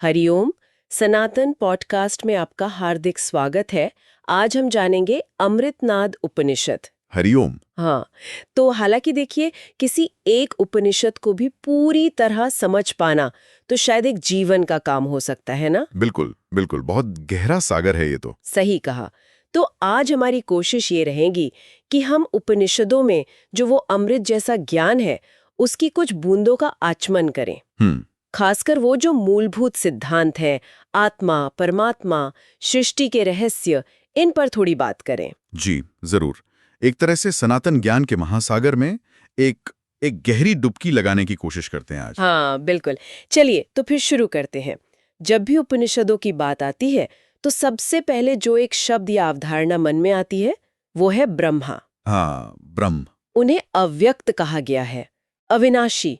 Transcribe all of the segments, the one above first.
हरिओम। सनातन podcast में आपका हार्दिक स्वागत है। आज हम जानेंगे अमृतनाद उपनिषद। हरिओम। हाँ, तो हालांकि देखिए, किसी एक उपनिषद को भी पूरी तरह समझ पाना तो शायद एक जीवन का काम हो सकता है ना। बिल्कुल बिल्कुल, बहुत गहरा सागर है ये तो। सही कहा। तो आज हमारी कोशिश ये रहेगी कि हम उपनिषदों में जो वो अमृत जैसा ज्ञान है उसकी कुछ बूंदों का आचमन करें। हम्म। खासकर वो जो मूलभूत सिद्धांत हैं, आत्मा, परमात्मा, सृष्टि के रहस्य, इन पर थोड़ी बात करें। जी जरूर। एक तरह से सनातन ज्ञान के महासागर में एक एक गहरी डुबकी लगाने की कोशिश करते हैं आज। हाँ बिल्कुल। चलिए तो फिर शुरू करते हैं। जब भी उपनिषदों की बात आती है तो सबसे पहले जो एक शब्द या अवधारणा मन में आती है वो है ब्रह्मा। हाँ, ब्रह्म। उन्हें अव्यक्त कहा गया है, अविनाशी,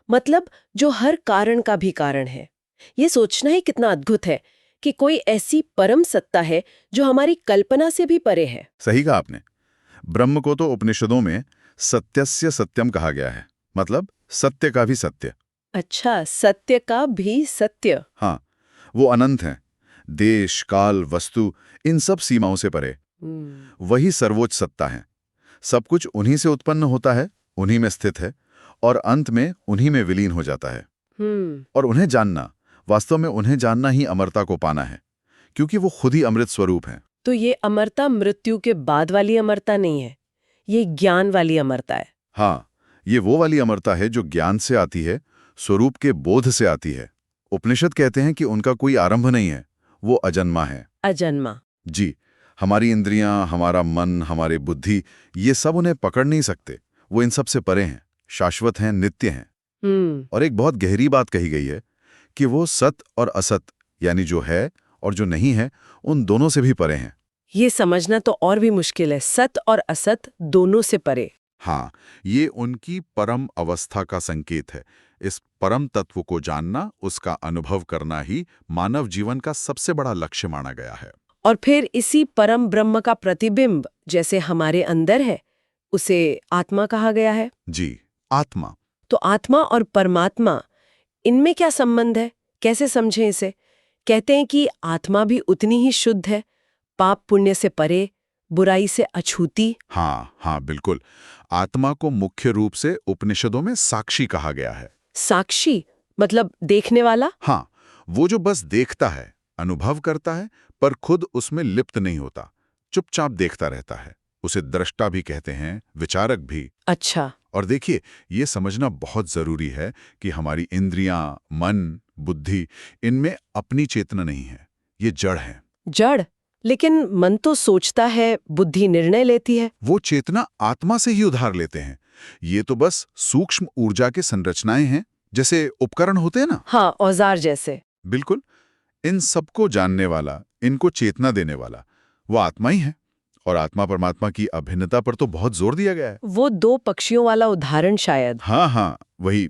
मतलब जो हर कारण का भी कारण है। ये सोचना ही कितना अद्भुत है कि कोई ऐसी परम सत्ता है जो हमारी कल्पना से भी परे है। सही कहा आपने। ब्रह्म को तो उपनिषदों में सत्यस्य सत्यम कहा गया है, मतलब सत्य का भी सत्य। अच्छा, सत्य का भी सत्य। हाँ, वो अनंत हैं। देश, काल, वस्तु, इन सब सीमाओं से परे। हम्म। वही सर्वोच्च सत्ता है। सब कुछ उन्हीं से उत्पन्न होता है, उन्हीं में स्थित है, और अंत में उन्हीं में विलीन हो जाता है। हम्म। और उन्हें जानना, वास्तव में उन्हें जानना ही अमरता को पाना है, क्योंकि वो खुद ही अमृत स्वरूप हैं। तो ये अमरता मृत्यु के बाद वाली अमरता नहीं है, ये ज्ञान वाली अमरता है। हाँ, ये वो वाली अमरता है जो ज्ञान से आती है, स्वरूप के बोध से आती है। उपनिषद कहते हैं कि उनका कोई आरंभ नहीं है, वो अजन्मा है। अजन्मा। जी, हमारी इंद्रियां, हमारा मन, हमारी बुद्धि, ये सब उन्हें पकड़ नहीं सकते। वो इन सब से परे हैं, शाश्वत हैं, नित्य हैं। और एक बहुत गहरी बात कही गई है कि वो सत और असत, यानी जो है और जो नहीं है, उन दोनों से भी परे हैं। ये समझना तो और भी मुश्किल है, सत और असत दोनों से परे। हाँ, ये उनकी परम अवस्था का संकेत है। इस परम तत्व को जानना, उसका अनुभव करना ही मानव जीवन का सबसे बड़ा लक्ष्य माना गया है। और फिर इसी परम ब्रह्म का प्रतिबिंब जैसे हमारे अंदर है, उसे आत्मा कहा गया है। जी, आत्मा। तो आत्मा और परमात्मा, इनमें क्या संबंध है, कैसे समझें इसे? कहते हैं कि आत्मा भी उतनी ही शुद्ध है, पाप पुण्य से परे, बुराई से अछूती। हाँ हाँ, बिल्कुल। आत्मा को मुख्य रूप से उपनिषदों में साक्षी कहा गया है। साक्षी मतलब देखने वाला। हाँ, वो जो बस देखता है, अनुभव करता है, पर खुद उसमें लिप्त नहीं होता, चुपचाप देखता रहता है। उसे दृष्टा भी कहते हैं, विचारक भी। अच्छा। और देखिए, ये समझना बहुत जरूरी है कि हमारी इंद्रियां, मन, बुद्धि, इनमें अपनी चेतना नहीं है, ये जड़ है। जड़? लेकिन मन तो सोचता है, बुद्धि निर्णय लेती है। वो चेतना आत्मा से ही उधार लेते हैं। ये तो बस सूक्ष्म ऊर्जा के संरचनाएं हैं, जैसे उपकरण होते हैं ना। हाँ, औजार जैसे। बिल्कुल। इन सबको जानने वाला, इनको चेतना देने वाला, वो आत्मा ही है। और आत्मा परमात्मा की अभिन्नता पर तो बहुत जोर दिया गया है। वो दो पक्षियों वाला उदाहरण शायद। हाँ हाँ, वही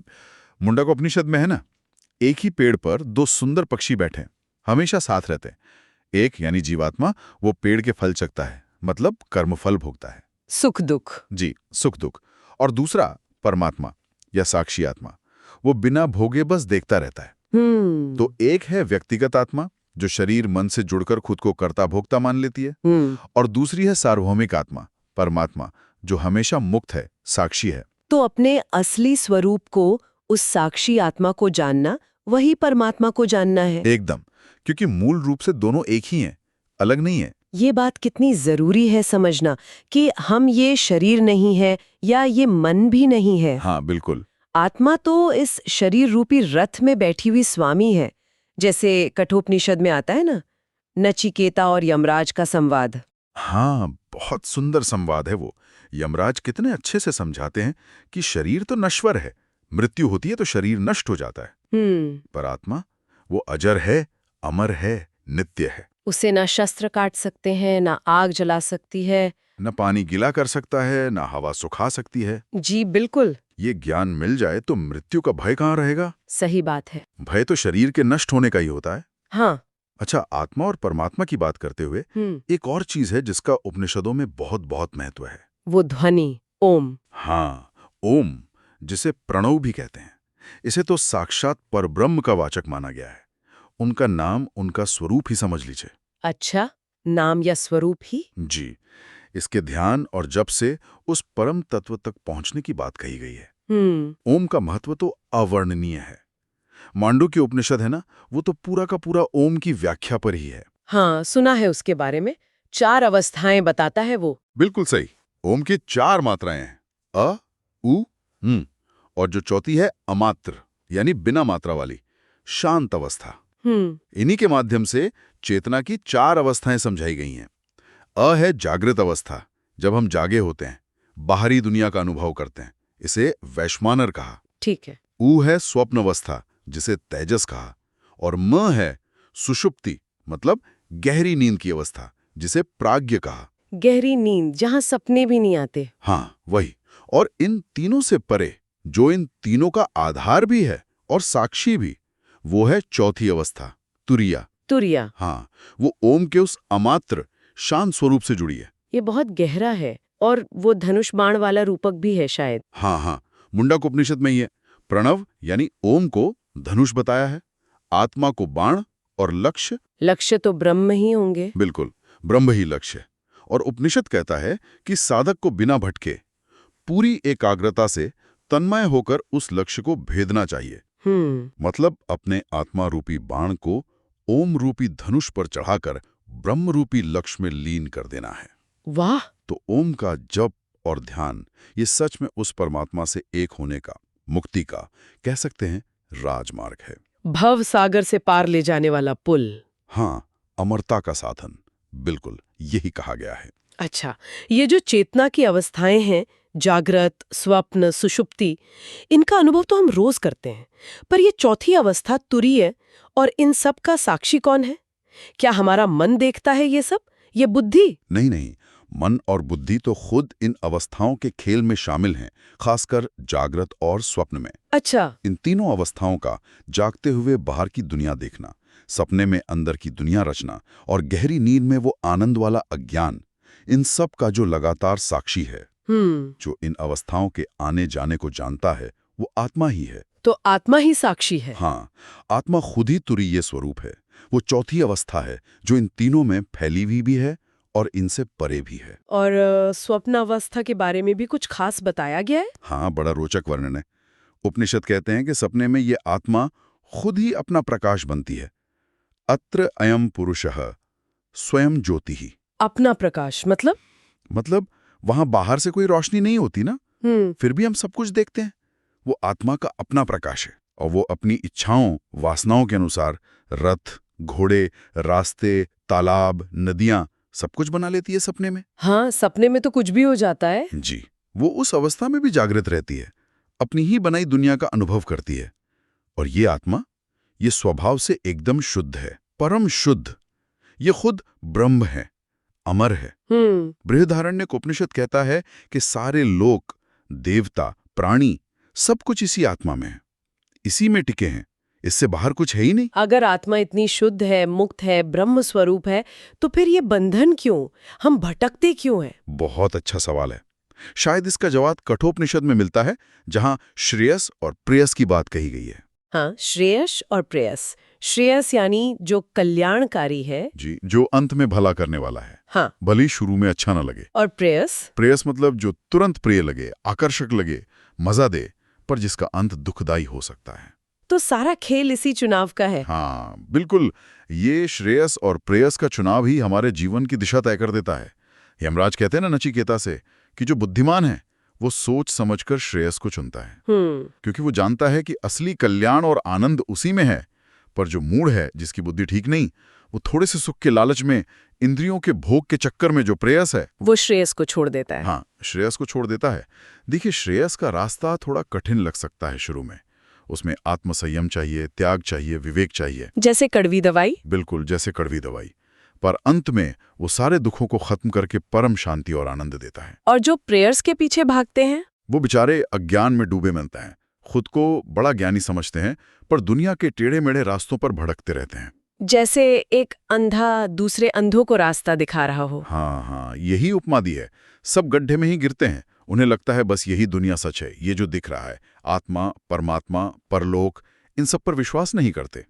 मुंडकोपनिषद में है ना। एक ही पेड़ पर दो सुंदर पक्षी बैठे, हमेशा साथ रहते हैं। एक यानी जीवात्मा, वो पेड़ के फल चखता है, मतलब कर्मफल भोगता है। सुख दुख। जी, सुख दुख। और दूसरा परमात्मा या साक्षी आत्मा, वो बिना भोगे बस देखता रहता है। तो एक है व्यक्तिगत आत्मा, जो शरीर मन से जुड़कर खुद को कर्ता भोक्ता मान लेती है। और दूसरी है सार्वभौमिक आत्मा, परमात्मा, जो हमेशा मुक्त है, साक्षी है। तो अपने असली स्वरूप को, उस साक्षी आत्मा को जानना, वही परमात्मा को जानना है। एकदम, क्योंकि मूल रूप से दोनों एक ही हैं, अलग नहीं है। ये बात कितनी जरूरी है समझना कि हम ये शरीर नहीं है या ये मन भी नहीं है। हाँ बिल्कुल। आत्मा तो इस शरीर रूपी रथ में बैठी हुई स्वामी है। जैसे कठोपनिषद में आता है ना, नचिकेता और यमराज का संवाद। हाँ, बहुत सुंदर संवाद है वो। यमराज कितने अच्छे से समझाते हैं कि शरीर तो नश्वर है, मृत्यु होती है तो शरीर नष्ट हो जाता है, पर आत्मा, वो अजर है, अमर है, नित्य है। उसे ना शस्त्र काट सकते हैं, ना आग जला सकती है। न पानी गीला कर सकता है, न हवा सुखा सकती है। जी बिल्कुल। ये ज्ञान मिल जाए तो मृत्यु का भय कहाँ रहेगा। सही बात है। भय तो शरीर के नष्ट होने का ही होता है। हाँ। अच्छा, आत्मा और परमात्मा की बात करते हुए एक और चीज है जिसका उपनिषदों में बहुत बहुत महत्व है। वो ध्वनि, ओम। हाँ, ओम, जिसे प्रणव भी कहते हैं। इसे तो साक्षात परब्रह्म का वाचक माना गया है। उनका नाम, उनका स्वरूप ही समझ लीजिए। अच्छा, नाम या स्वरूप ही? जी, इसके ध्यान और जप से उस परम तत्व तक पहुंचने की बात कही गई है। ओम का महत्व तो अवर्णनीय है। मांडुक्य उपनिषद है ना, वो तो पूरा का पूरा ओम की व्याख्या पर ही है। हाँ, सुना है उसके बारे में। 4 अवस्थाएं बताता है वो। बिल्कुल सही। ओम की 4 मात्राएं हैं, अ, उ, और जो चौथी है अमात्र, यानी बिना मात्रा वाली शांत अवस्था। इन्हीं के माध्यम से चेतना की 4 अवस्थाएं समझाई गई हैं। अ है जागृत अवस्था, जब हम जागे होते हैं, बाहरी दुनिया का अनुभव करते हैं, इसे वैश्वानर कहा। ठीक है। ऊ है स्वप्न अवस्था, जिसे तेजस कहा। और म है सुषुप्ति, मतलब गहरी नींद की अवस्था, जिसे प्राज्ञ कहा। गहरी नींद, जहाँ सपने भी नहीं आते। हाँ, वही। और इन तीनों से परे, जो इन तीनों का आधार भी है और साक्षी भी, वो है चौथी अवस्था, तुरिया। तुरिया। हाँ, वो ओम के उस अमात्र शांत स्वरूप से जुड़ी है। ये बहुत गहरा है, और वो धनुष बाण वाला रूपक भी है शायद। हाँ, मुंडक उपनिषद में ही है। प्रणव यानी ओम को धनुष बताया है, आत्मा को बाण, और लक्ष्य तो ब्रह्म ही होंगे। बिल्कुल, ब्रह्म ही लक्ष्य है। और उपनिषद कहता है कि साधक को बिना भटके, पूरी एकाग्रता से तन्मय होकर उस लक्ष्य को भेदना चाहिए। मतलब अपने आत्मा रूपी बाण को ओम रूपी धनुष पर चढ़ाकर ब्रह्म रूपी लक्ष्य में लीन कर देना है। वाह! तो ओम का जप और ध्यान, ये सच में उस परमात्मा से एक होने का, मुक्ति का, कह सकते हैं, राजमार्ग है। भव सागर से पार ले जाने वाला पुल। हाँ, अमरता का साधन, बिल्कुल यही कहा गया है। अच्छा, ये जो चेतना की अवस्थाएं हैं, जागृत, स्वप्न, सुषुप्ति, इनका अनुभव तो हम रोज करते हैं, पर ये चौथी अवस्था तुरीय, और इन सब का साक्षी कौन है? क्या हमारा मन देखता है ये सब, ये बुद्धि? नहीं, मन और बुद्धि तो खुद इन अवस्थाओं के खेल में शामिल हैं, खासकर जागृत और स्वप्न में। अच्छा। इन तीनों अवस्थाओं का जागते हुए बाहर की दुनिया देखना, सपने में अंदर की दुनिया रचना, और गहरी नींद में वो आनंद वाला अज्ञान, इन सब का जो लगातार साक्षी है, जो इन अवस्थाओं के आने जाने को जानता है, वो आत्मा ही है। तो आत्मा ही साक्षी है? हाँ, आत्मा खुद ही तुरीय स्वरूप है। वो चौथी अवस्था है जो इन तीनों में फैली हुई भी है और इनसे परे भी है। और स्वप्न अवस्था के बारे में भी कुछ खास बताया गया है? हाँ, बड़ा रोचक वर्णन है। उपनिषद कहते हैं कि सपने में ये आत्मा खुद ही अपना प्रकाश बनती है। अत्र अयम पुरुषः स्वयं ज्योतिः। अपना प्रकाश मतलब वहां बाहर से कोई रोशनी नहीं होती ना, फिर भी हम सब कुछ देखते हैं। वो आत्मा का अपना प्रकाश है, और वो अपनी इच्छाओं, वासनाओं के अनुसार रथ, घोड़े, रास्ते, तालाब, नदियां, सब कुछ बना लेती है सपने में। हाँ, सपने में तो कुछ भी हो जाता है। जी, वो उस अवस्था में भी जागृत रहती है, अपनी ही बनाई दुनिया का अनुभव करती है। और ये आत्मा, ये स्वभाव से एकदम शुद्ध है, परम शुद्ध। ये खुद ब्रह्म है, अमर है। बृहदारण्यक उपनिषद कहता है कि सारे लोक, देवता, प्राणी, सब कुछ इसी आत्मा में है, इसी में टिके हैं, इससे बाहर कुछ है ही नहीं। अगर आत्मा इतनी शुद्ध है, मुक्त है, ब्रह्म स्वरूप है, तो फिर ये बंधन क्यों? हम भटकते क्यों हैं? बहुत अच्छा सवाल है। शायद इसका जवाब कठोपनिषद में मिलता है, जहां श्रेयस और प्रेयस की बात कही गई है। हाँ, श्रेयस और प्रेयस। श्रेयस यानी जो कल्याणकारी है, जी, जो अंत में भला करने वाला है। हाँ। भली शुरू में अच्छा ना लगे। और प्रेयस? प्रेयस मतलब जो तुरंत प्रिय लगे, आकर्षक लगे, मजा दे, पर जिसका अंत दुखदाई हो सकता है। तो सारा खेल इसी चुनाव का है। हाँ, बिल्कुल। ये श्रेयस और प्रेयस का चुनाव ही हमारे जीवन की दिशा तय कर देता है। यमराज कहते हैं ना नचिकेता से कि जो बुद्धिमान है वो सोच समझकर श्रेयस को चुनता है, क्योंकि वो जानता है कि असली कल्याण और आनंद उसी में है। पर जो मूढ़ है, जिसकी बुद्धि ठीक नहीं, वो थोड़े से सुख के लालच में, इंद्रियों के भोग के चक्कर में जो प्रेयस है, वो श्रेयस को छोड़ देता है। हाँ, श्रेयस को छोड़ देता है। देखिए, श्रेयस का रास्ता थोड़ा कठिन लग सकता है शुरू में। उसमें आत्मसंयम चाहिए, त्याग चाहिए, विवेक चाहिए। जैसे कड़वी दवाई? बिल्कुल, जैसे कड़वी दवाई। पर अंत में वो सारे दुखों को खत्म करके परम शांति और आनंद देता है। और जो प्रेयर्स के पीछे भागते हैं, वो बेचारे अज्ञान में डूबे मिलते हैं, खुद को बड़ा ज्ञानी समझते हैं, पर दुनिया के टेढ़े मेढ़े रास्तों पर भटकते रहते हैं। जैसे एक अंधा दूसरे अंधों को रास्ता दिखा रहा हो। हाँ, यही उपमा दी है। सब गड्ढे में ही गिरते हैं। उन्हें लगता है बस यही दुनिया सच है, ये जो दिख रहा है, आत्मा, परमात्मा, परलोक, इन सब पर विश्वास नहीं करते।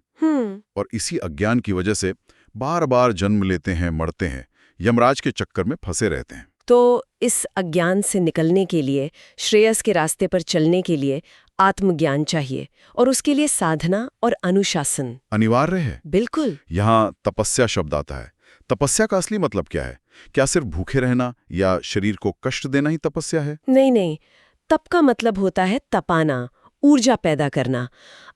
और इसी अज्ञान की वजह से बार बार जन्म लेते हैं, मरते हैं, यमराज के चक्कर में फंसे रहते हैं। तो इस अज्ञान से निकलने के लिए, श्रेयस के रास्ते पर चलने के लिए आत्मज्ञान चाहिए, और उसके लिए साधना और अनुशासन अनिवार्य है। बिल्कुल। यहाँ तपस्या शब्द आता है। तपस्या का असली मतलब क्या है? क्या सिर्फ भूखे रहना या शरीर को कष्ट देना ही तपस्या है? नहीं नहीं, तप का मतलब होता है तपाना, ऊर्जा पैदा करना।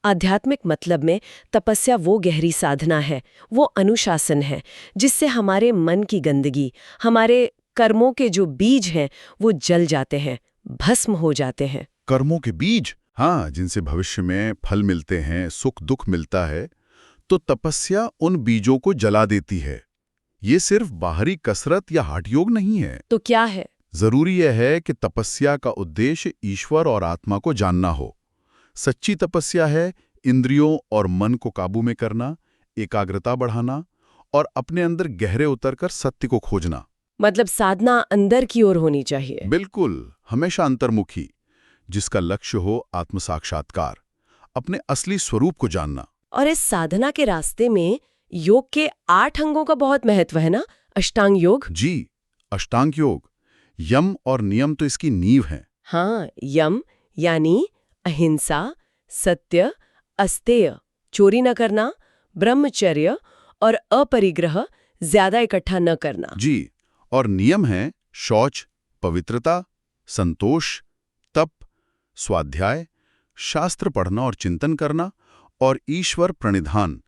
आध्यात्मिक मतलब में तपस्या वो गहरी साधना है, वो अनुशासन है, जिससे हमारे मन की गंदगी, हमारे कर्मों के जो बीज हैं, वो जल जाते हैं, भस्म हो जाते हैं। कर्मों के बीज? हाँ, जिनसे भविष्य में फल मिलते हैं, सुख दुख मिलता है। तो तपस्या उन बीजों को जला देती है। ये सिर्फ बाहरी कसरत या हठ योग नहीं है। तो क्या है? जरूरी यह है कि तपस्या का उद्देश्य ईश्वर और आत्मा को जानना हो। सच्ची तपस्या है इंद्रियों और मन को काबू में करना, एकाग्रता बढ़ाना और अपने अंदर गहरे उतरकर सत्य को खोजना। मतलब साधना अंदर की ओर होनी चाहिए। बिल्कुल, हमेशा अंतर्मुखी, जिसका लक्ष्य हो आत्म साक्षात्कार, अपने असली स्वरूप को जानना। और इस साधना के रास्ते में योग के 8 अंगों का बहुत महत्व है ना? अष्टांग योग। जी, अष्टांग योग, यम और नियम तो इसकी नींव हैं। हाँ, यम यानी अहिंसा, सत्य, अस्तेय, चोरी न करना, ब्रह्मचर्य और अपरिग्रह, ज्यादा इकट्ठा न करना। जी, और नियम हैं शौच, पवित्रता, संतोष, तप, स्वाध्याय, शास्त्र पढ़ना और चिंतन करना, और ईश्वर प्रणिधान,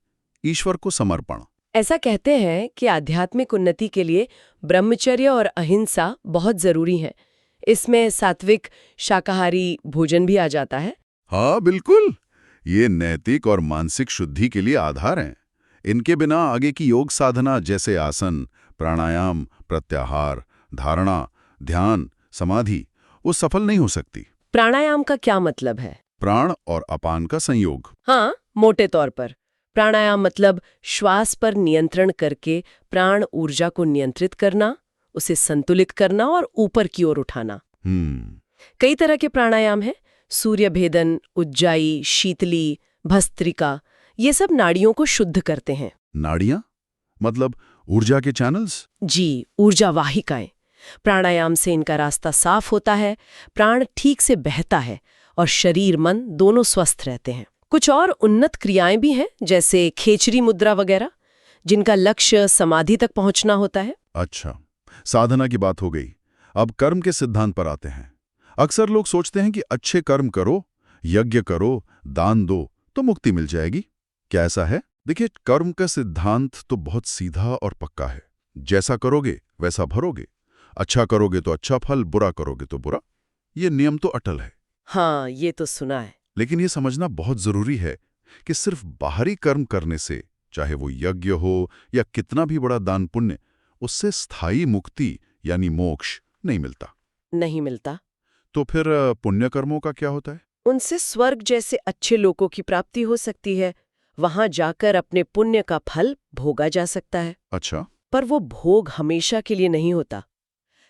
ईश्वर को समर्पण। ऐसा कहते हैं कि आध्यात्मिक उन्नति के लिए ब्रह्मचर्य और अहिंसा बहुत जरूरी है। इसमें सात्विक शाकाहारी भोजन भी आ जाता है। हाँ बिल्कुल, ये नैतिक और मानसिक शुद्धि के लिए आधार हैं। इनके बिना आगे की योग साधना जैसे आसन, प्राणायाम, प्रत्याहार, धारणा, ध्यान, समाधि, वो सफल नहीं हो सकती। प्राणायाम का क्या मतलब है? प्राण और अपान का संयोग। हाँ, मोटे तौर पर प्राणायाम मतलब श्वास पर नियंत्रण करके प्राण ऊर्जा को नियंत्रित करना, उसे संतुलित करना और ऊपर की ओर उठाना। कई तरह के प्राणायाम हैं, सूर्य भेदन, उज्जाई, शीतली, भस्त्रिका, ये सब नाड़ियों को शुद्ध करते हैं। नाड़ियां? मतलब ऊर्जा के चैनल्स? जी, ऊर्जा वाहिकाएं। प्राणायाम से इनका रास्ता साफ होता है, प्राण ठीक से बहता है और शरीर मन दोनों स्वस्थ रहते हैं। कुछ और उन्नत क्रियाएं भी हैं, जैसे खेचरी मुद्रा वगैरह, जिनका लक्ष्य समाधि तक पहुंचना होता है। अच्छा, साधना की बात हो गई। अब कर्म के सिद्धांत पर आते हैं। अक्सर लोग सोचते हैं कि अच्छे कर्म करो, यज्ञ करो, दान दो तो मुक्ति मिल जाएगी। क्या ऐसा है? देखिए, कर्म का सिद्धांत तो बहुत सीधा और पक्का है। जैसा करोगे वैसा भरोगे। अच्छा करोगे तो अच्छा फल, बुरा करोगे तो बुरा। ये नियम तो अटल है। हाँ, ये तो सुना है। लेकिन ये समझना बहुत जरूरी है कि सिर्फ बाहरी कर्म करने से, चाहे वो यज्ञ हो या कितना भी बड़ा दान पुण्य, उससे स्थायी मुक्ति यानी मोक्ष नहीं मिलता। नहीं मिलता। तो फिर पुण्य कर्मों का क्या होता है? उनसे स्वर्ग जैसे अच्छे लोकों की प्राप्ति हो सकती है। वहां जाकर अपने पुण्य का फल भोगा जा सकता है। अच्छा। पर वो भोग हमेशा के लिए नहीं होता।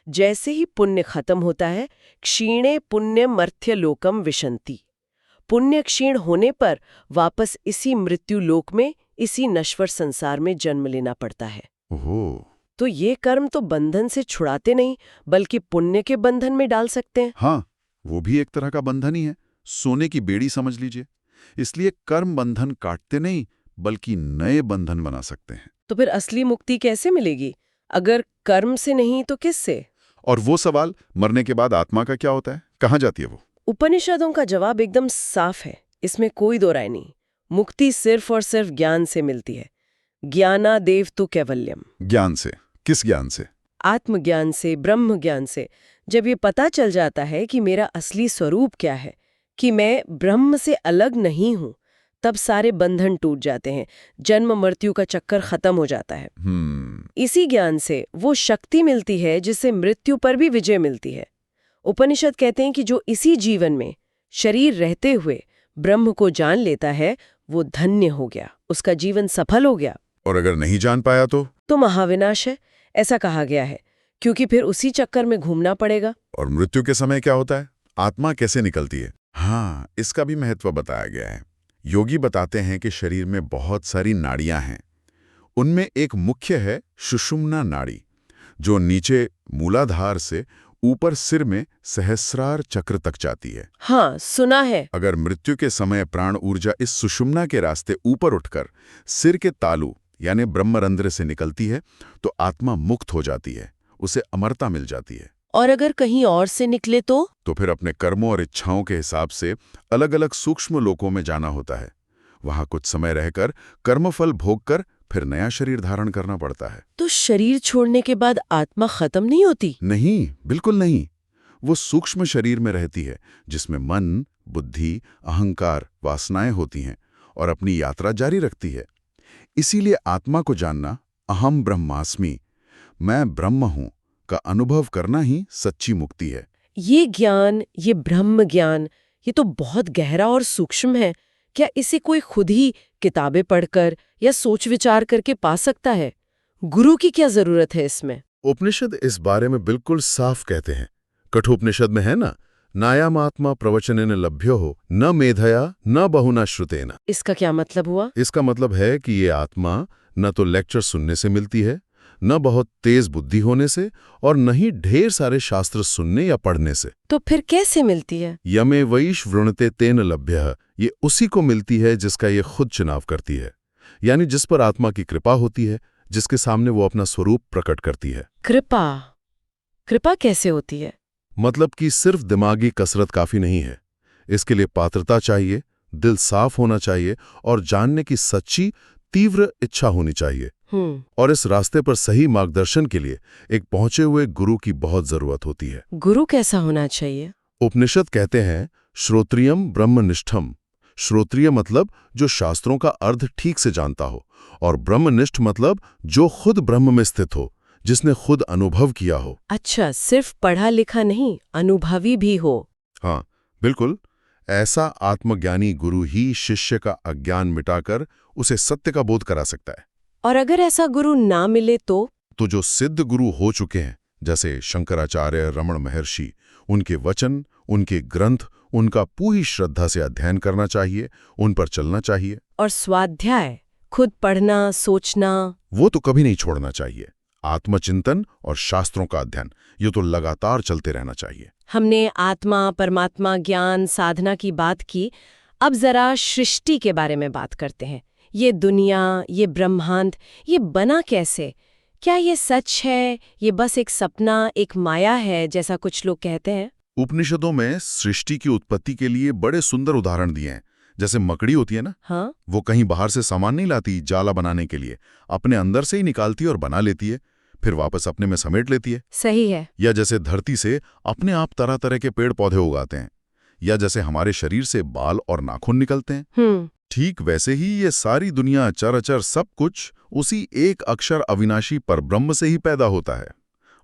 जैसे ही पुण्य खत्म होता है, क्षीणे पुण्य मर्त्य लोकम विशंति। पुण्य क्षीण होने पर वापस इसी मृत्यु लोक में, इसी नश्वर संसार में जन्म लेना पड़ता है। ओह। तो ये कर्म तो बंधन से छुड़ाते नहीं, बल्कि पुण्य के बंधन में डाल सकते हैं। हाँ, वो भी एक तरह का बंधन ही है, सोने की बेड़ी समझ लीजिए। इसलिए कर्म बंधन काटते नहीं, बल्कि नए बंधन बना सकते हैं। तो फिर असली मुक्ति कैसे मिलेगी? अगर कर्म से नहीं तो किससे? और वो सवाल, मरने के बाद आत्मा का क्या होता है, कहाँ जाती है वो? उपनिषदों का जवाब एकदम साफ है, इसमें कोई दो राय नहीं। मुक्ति सिर्फ और सिर्फ ज्ञान से मिलती है। ज्ञानादेव तु कैवल्यम। ज्ञान से? किस ज्ञान से? आत्मज्ञान से, ब्रह्म ज्ञान से। जब ये पता चल जाता है कि मेरा असली स्वरूप क्या है, कि मैं ब्रह्म से अलग नहीं हूं, तब सारे बंधन टूट जाते हैं, जन्म मृत्यु का चक्कर खत्म हो जाता है। इसी ज्ञान से वो शक्ति मिलती है जिससे मृत्यु पर भी विजय मिलती है। उपनिषद कहते हैं कि जो इसी जीवन में शरीर रहते हुए ब्रह्म को जान लेता है, वो धन्य हो गया, उसका जीवन सफल हो गया। और अगर नहीं जान पाया तो महाविनाश है, ऐसा कहा गया है, क्योंकि फिर उसी चक्कर में घूमना पड़ेगा। और मृत्यु के समय क्या होता है? आत्मा कैसे निकलती है? हाँ, इसका भी महत्व बताया गया है। योगी बताते हैं कि शरीर में बहुत सारी नाड़ियां हैं। उनमें एक मुख्य है सुषुम्ना नाड़ी, जो नीचे मूलाधार से ऊपर सिर में सहस्रार चक्र तक जाती है। हाँ, सुना है। अगर मृत्यु के समय प्राण ऊर्जा इस सुषुम्ना के रास्ते ऊपर उठकर सिर के तालु यानी ब्रह्मरंध्र से निकलती है तो आत्मा मुक्त हो जाती है, उसे अमरता मिल जाती है। और अगर कहीं और से निकले तो फिर अपने कर्मों और इच्छाओं के हिसाब से अलग अलग सूक्ष्म लोकों में जाना होता है। वहां कुछ समय रहकर कर्मफल भोग कर फिर नया शरीर धारण करना पड़ता है। तो शरीर छोड़ने के बाद आत्मा खत्म नहीं होती? नहीं, बिल्कुल नहीं। वो सूक्ष्म शरीर में रहती है, जिसमें मन, बुद्धि, अहंकार, वासनाएं होती हैं और अपनी यात्रा जारी रखती है। इसीलिए आत्मा को जानना, अहम ब्रह्मास्मि, मैं ब्रह्म हूं, का अनुभव करना ही सच्ची मुक्ति है। ये ज्ञान, ये ब्रह्म ज्ञान, ये तो बहुत गहरा और सूक्ष्म है। क्या इसे कोई खुद ही किताबें पढ़कर या सोच विचार करके पा सकता है? गुरु की क्या जरूरत है इसमें? उपनिषद इस बारे में बिल्कुल साफ कहते हैं। कठोपनिषद में है ना, नायामात्मा प्रवचनेन लभ्यो हो न मेधया न बहुना श्रुतेन। इसका क्या मतलब हुआ? इसका मतलब है कि ये आत्मा न तो लेक्चर सुनने से मिलती है, न बहुत तेज बुद्धि होने से, और न ही ढेर सारे शास्त्र सुनने या पढ़ने से। तो फिर कैसे मिलती है? यमे वैश वृणते तेन लभ्यः, ये उसी को मिलती है जिसका ये खुद चुनाव करती है, यानी जिस पर आत्मा की कृपा होती है, जिसके सामने वो अपना स्वरूप प्रकट करती है। कृपा? कृपा कैसे होती है? मतलब कि सिर्फ दिमागी कसरत काफी नहीं है। इसके लिए पात्रता चाहिए, दिल साफ होना चाहिए और जानने की सच्ची तीव्र इच्छा होनी चाहिए। और इस रास्ते पर सही मार्गदर्शन के लिए एक पहुंचे हुए गुरु की बहुत जरूरत होती है। गुरु कैसा होना चाहिए? उपनिषद कहते हैं श्रोत्रियम ब्रह्मनिष्ठम। श्रोत्रिय मतलब जो शास्त्रों का अर्थ ठीक से जानता हो, और ब्रह्मनिष्ठ मतलब जो खुद ब्रह्म में स्थित हो, जिसने खुद अनुभव किया हो। अच्छा, सिर्फ पढ़ा लिखा नहीं, अनुभवी भी हो। हाँ, बिल्कुल। ऐसा आत्मज्ञानी गुरु ही शिष्य का अज्ञान मिटाकर उसे सत्य का बोध करा सकता है। और अगर ऐसा गुरु ना मिले तो जो सिद्ध गुरु हो चुके हैं, जैसे शंकराचार्य, रमण महर्षि, उनके वचन, उनके ग्रंथ, उनका पूरी श्रद्धा से अध्ययन करना चाहिए, उन पर चलना चाहिए। और स्वाध्याय, खुद पढ़ना, सोचना, वो तो कभी नहीं छोड़ना चाहिए। आत्मचिंतन और शास्त्रों का अध्ययन, ये तो लगातार चलते रहना चाहिए। हमने आत्मा, परमात्मा, ज्ञान, साधना की बात की। अब जरा सृष्टि के बारे में बात करते हैं। ये दुनिया, ये ब्रह्मांड, ये बना कैसे? क्या ये सच है? ये बस एक सपना, एक माया है, जैसा कुछ लोग कहते हैं? उपनिषदों में सृष्टि की उत्पत्ति के लिए बड़े सुंदर उदाहरण दिए हैं। जैसे मकड़ी होती है ना, हाँ? वो कहीं बाहर से सामान नहीं लाती जाला बनाने के लिए, अपने अंदर से ही निकालती और बना लेती है, फिर वापस अपने में समेट लेती है। सही है। या जैसे धरती से अपने आप तरह तरह के पेड़ पौधे उगाते हैं, या जैसे हमारे शरीर से बाल और नाखून निकलते हैं। ठीक वैसे ही ये सारी दुनिया, चराचर सब कुछ उसी एक अक्षर अविनाशी परब्रह्म से ही पैदा होता है।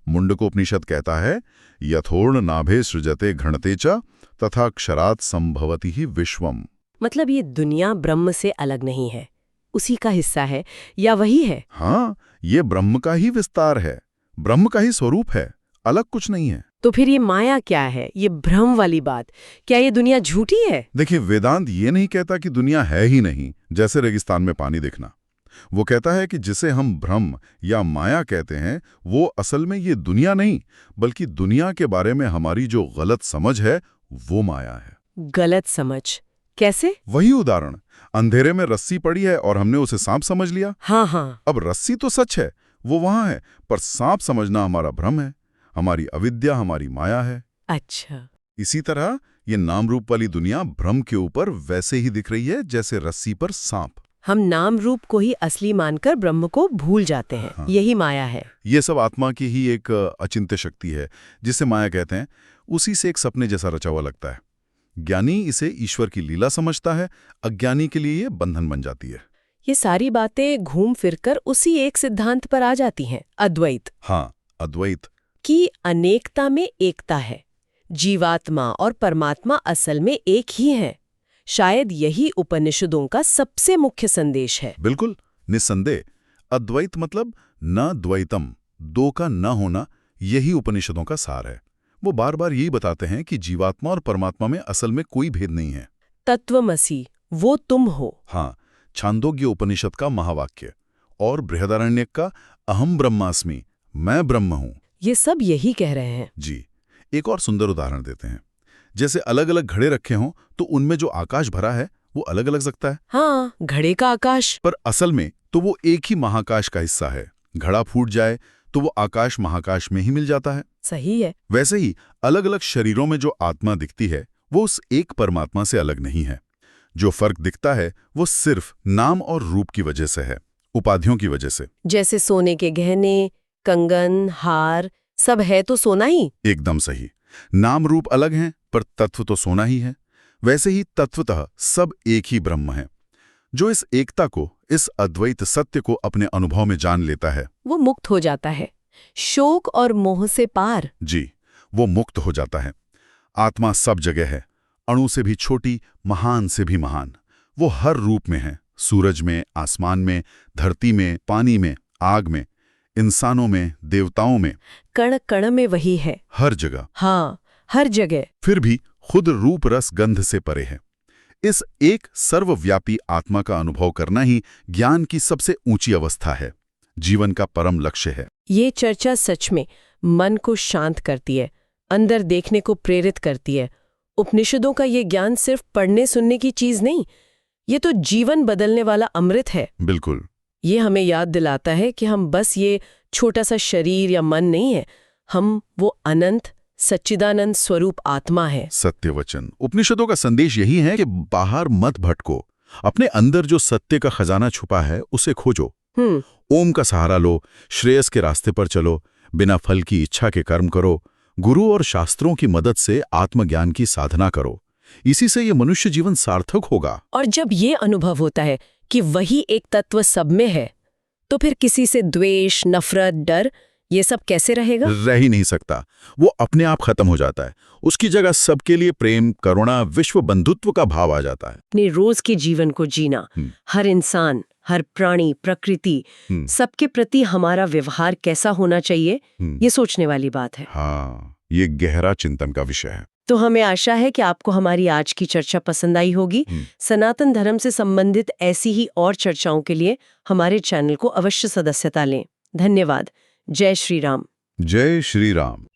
मुंडकोपनिषद कहता है, यथोर्ण नाभे सृजते घृणते च तथा क्षरात् संभवति ही विश्वम। मतलब ये दुनिया ब्रह्म से अलग नहीं है, उसी का हिस्सा है, या वही है? हाँ, ये ब्रह्म का ही विस्तार है, ब्रह्म का ही स्वरूप है, अलग कुछ नहीं है। तो फिर ये माया क्या है, ये भ्रम वाली बात? क्या ये दुनिया झूठी है? देखिए, वेदांत ये नहीं कहता कि दुनिया है ही नहीं, जैसे रेगिस्तान में पानी दिखना। वो कहता है कि जिसे हम भ्रम या माया कहते हैं, वो असल में ये दुनिया नहीं, बल्कि दुनिया के बारे में हमारी जो गलत समझ है, वो माया है। गलत समझ कैसे? वही उदाहरण, अंधेरे में रस्सी पड़ी है और हमने उसे सांप समझ लिया। हाँ। अब रस्सी तो सच है, वो वहां है, पर सांप समझना हमारा भ्रम है, हमारी अविद्या, हमारी माया है। अच्छा। इसी तरह ये नाम रूप वाली दुनिया भ्रम के ऊपर वैसे ही दिख रही है जैसे रस्सी पर सांप। हम नाम रूप को ही असली मानकर ब्रह्म को भूल जाते हैं। हाँ। यही माया है। ये सब आत्मा की ही एक अचिंत्य शक्ति है, जिसे माया कहते हैं। उसी से एक सपने जैसा रचा हुआ लगता है। ज्ञानी इसे ईश्वर की लीला समझता है, अज्ञानी के लिए ये बंधन बन जाती है। ये सारी बातें घूम फिरकर उसी एक सिद्धांत पर आ जाती हैं, अद्वैत। हाँ, अद्वैत की अनेकता में एकता है। जीवात्मा और परमात्मा असल में एक ही हैं। शायद यही उपनिषदों का सबसे मुख्य संदेश है। बिल्कुल, निस्संदेह। अद्वैत मतलब न द्वैतम, दो का न होना, यही उपनिषदों का सार है। वो बार बार यही बताते हैं कि जीवात्मा और परमात्मा में असल में कोई भेद नहीं है। तत्वमसि, वो तुम हो। हाँ, छांदोग्य उपनिषद का महावाक्य और बृहदारण्यक का अहम ब्रह्मास्मि, मैं ब्रह्म हूं। ये सब यही कह रहे हैं। जी, एक और सुंदर उदाहरण देते हैं। जैसे अलग अलग घड़े रखे हों तो उनमें जो आकाश भरा है वो अलग अलग सकता है, हाँ, घड़े का आकाश। पर असल में तो वो एक ही महाकाश का हिस्सा है। घड़ा फूट जाए तो वो आकाश महाकाश में ही मिल जाता है। सही है। वैसे ही अलग अलग शरीरों में जो आत्मा दिखती है वो उस एक परमात्मा से अलग नहीं है। जो फर्क दिखता है वो सिर्फ नाम और रूप की वजह से है, उपाधियों की वजह से। जैसे सोने के गहने, कंगन, हार, सब है तो सोना ही। एकदम सही। नाम रूप अलग हैं पर तत्व तो सोना ही है। वैसे ही तत्वतः सब एक ही ब्रह्म है। जो इस एकता को, इस अद्वैत सत्य को अपने अनुभव में जान लेता है, वो मुक्त हो जाता है, शोक और मोह से पार। जी, वो मुक्त हो जाता है। आत्मा सब जगह है, अणु से भी छोटी, महान से भी महान। वो हर रूप में है, सूरज में, आसमान में, धरती में, पानी में, आग में, इंसानों में, देवताओं में, कण कण में वही है। हर जगह। हाँ, हर जगह। फिर भी खुद रूप रस गंध से परे है। इस एक सर्वव्यापी आत्मा का अनुभव करना ही ज्ञान की सबसे ऊंची अवस्था है, जीवन का परम लक्ष्य है। ये चर्चा सच में मन को शांत करती है, अंदर देखने को प्रेरित करती है। उपनिषदों का ये ज्ञान सिर्फ पढ़ने सुनने की चीज नहीं, ये तो जीवन बदलने वाला अमृत है। बिल्कुल। ये हमें याद दिलाता है कि हम बस ये छोटा सा शरीर या मन नहीं है, हम वो अनंत सच्चिदानंद स्वरूप आत्मा है। सत्य वचन। उपनिषदों का संदेश यही है कि बाहर मत भटको, अपने अंदर जो सत्य का खजाना छुपा है उसे खोजो। ओम का सहारा लो, श्रेयस के रास्ते पर चलो, बिना फल की इच्छा के कर्म करो, गुरु और शास्त्रों की मदद से आत्मज्ञान की साधना करो। इसी से ये मनुष्य जीवन सार्थक होगा। और जब ये अनुभव होता है कि वही एक तत्व सब में है, तो फिर किसी से द्वेष, नफरत, डर ये सब कैसे रहेगा? रह ही नहीं सकता। वो अपने आप खत्म हो जाता है। उसकी जगह सबके लिए प्रेम, करुणा, विश्व बंधुत्व का भाव आ जाता है। अपने रोज के जीवन को जीना, हर इंसान, हर प्राणी, प्रकृति, सबके प्रति हमारा व्यवहार कैसा होना चाहिए, ये सोचने वाली बात है। हाँ, ये गहरा चिंतन का विषय है। तो हमें आशा है कि आपको हमारी आज की चर्चा पसंद आई होगी। सनातन धर्म से संबंधित ऐसी ही और चर्चाओं के लिए हमारे चैनल को अवश्य सदस्यता लें। धन्यवाद। जय श्री राम। जय श्री राम।